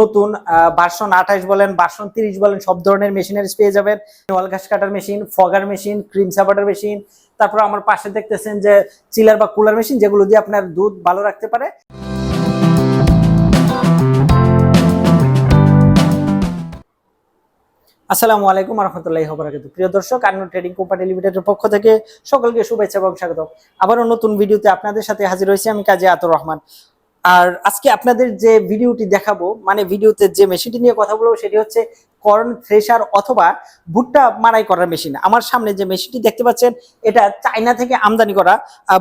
নতুন ভার্সন 28 বলেন, ভার্সন 30 বলেন, সব ধরনের মেশিনারিজ পেয়ে যাবেন। ওয়াল ঘাস কাটার machine, fogger machine, cream separator machine, তারপর আমার পাশে দেখতেছেন যে চিলার বা কুলার মেশিন, যেগুলো দিয়ে আপনার দুধ ভালো রাখতে পারে। আসসালামু আলাইকুম ওয়া রাহমাতুল্লাহি ওয়া বারাকাতুহু। প্রিয় দর্শক, আন্নু ট্রেডিং কোম্পানি লিমিটেডের পক্ষ থেকে সকলকে শুভেচ্ছা এবং স্বাগত। আবারও নতুন ভিডিওতে আপনাদের সাথে হাজির হয়েছি আমি কাজী আতর রহমান। আর আজকে আপনাদের যে ভিডিওটি দেখাবো, মানে ভিডিওতে যে মেশিনটি নিয়ে কথা বলবো সেটি হচ্ছে কর্ন থ্রেশার অথবা ভুট্টা মাড়াই করার মেশিন। আমার সামনে যে মেশিনটি দেখতে পাচ্ছেন, এটা চায়না থেকে আমদানি করা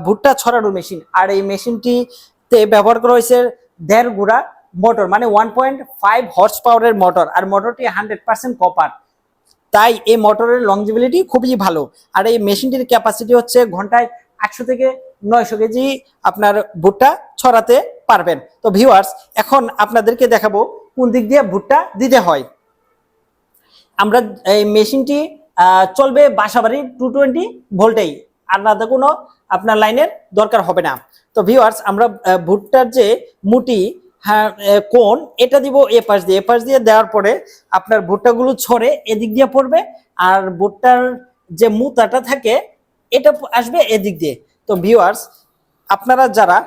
ভুট্টা ছড়ানোর মেশিন। আর এই মেশিনটিতে ব্যবহার করা হয়েছে 1.5 গুড়া মোটর, মানে 1.5 হর্স পাওয়ারের মোটর। আর মোটরটি 100% কপার, তাই এই মোটরের লংজিবিলিটি খুবই ভালো। আর এই মেশিনটির ক্যাপাসিটি হচ্ছে ঘন্টায় 800 থেকে 900 কেজি আপনার ভুট্টা ছড়াতে পারবেন। তো ভিউয়ার্স, এখন আপনাদেরকে দেখাবো কোন দিক দিয়ে ভুট্টা দিতে হয়। আমরা এই মেশিনটি চলবে বাসাবাড়ির 220 ভোল্টেই, আলাদা কোনো আপনার লাইনের দরকার হবে না। তো ভিউয়ার্স, আমরা ভুট্টার যে মুটি কোন এটা দিব এ পাশ দিয়ে দেওয়ার পরে আপনার ভুট্টাগুলো ছড়ে এদিক দিয়ে পড়বে, আর ভুট্টার যে মুতাটা থাকে এটা আসবে এদিক দিয়ে। তো ভিউয়ার্স, আপনারা যারা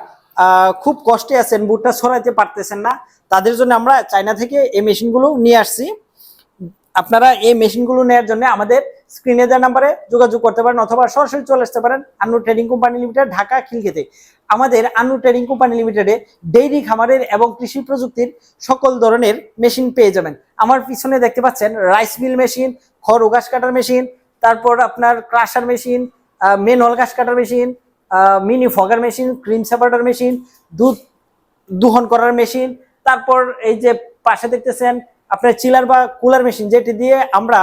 খুব কষ্টে আছেন, ভুট্টা ছড়াইতে পারতেছেন না, তাদের জন্য আমরা চায়না থেকে এই মেশিনগুলো নিয়ে আসছি। আপনারা এই মেশিনগুলো নেওয়ার জন্য আমাদের স্ক্রিনে দেওয়া নাম্বারে যোগাযোগ করতে পারেন, অথবা সরাসরি চলে আসতে পারেন Annu trading company limited, Dhaka খিলক্ষেতে। আমাদের আন্নু ট্রেডিং কোম্পানি লিমিটেডে ডেইরি খামারের এবং কৃষি প্রযুক্তির সকল ধরনের মেশিন পেয়ে যাবেন। আমার পিছনে দেখতে পাচ্ছেন রাইস মিল মেশিন, খড় ও ঘাস কাটার মেশিন, তারপর আপনার ক্রাশার মেশিন, ম্যানুয়াল ঘাস কাটার machine, mini fogger machine, cream separator machine, দুধ দোহন করার মেশিন, তারপর এই যে পাশে দেখতেছেন আপনার চিলার বা কুলার মেশিন, যেটি দিয়ে আমরা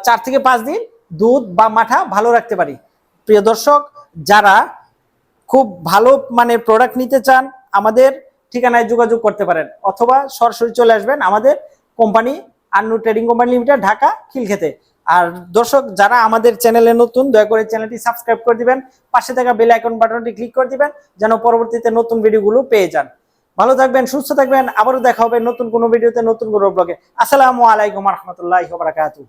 4 থেকে 5 দিন দুধ বা মাঠা ভালো রাখতে পারি। প্রিয় দর্শক, যারা খুব ভালো মানের প্রোডাক্ট নিতে চান, আমাদের ঠিকানায় যোগাযোগ করতে পারেন, অথবা সরাসরি চলে আসবেন আমাদের company Annu trading company limited, Dhaka খিলক্ষেতে। আর দর্শক, যারা আমাদের চ্যানেলে নতুন, দয়া করে চ্যানেলটি সাবস্ক্রাইব করে দিবেন, পাশে থাকা বেল আইকন বাটনটি ক্লিক করে দিবেন, যেন পরবর্তীতে নতুন ভিডিওগুলো পেয়ে যান। ভালো থাকবেন, সুস্থ থাকবেন, আবারও দেখা হবে নতুন কোনো ভিডিওতে, নতুন কোনো ব্লগে। আসসালামু আলাইকুম ওয়া রাহমাতুল্লাহি ওয়া বারাকাতুহু।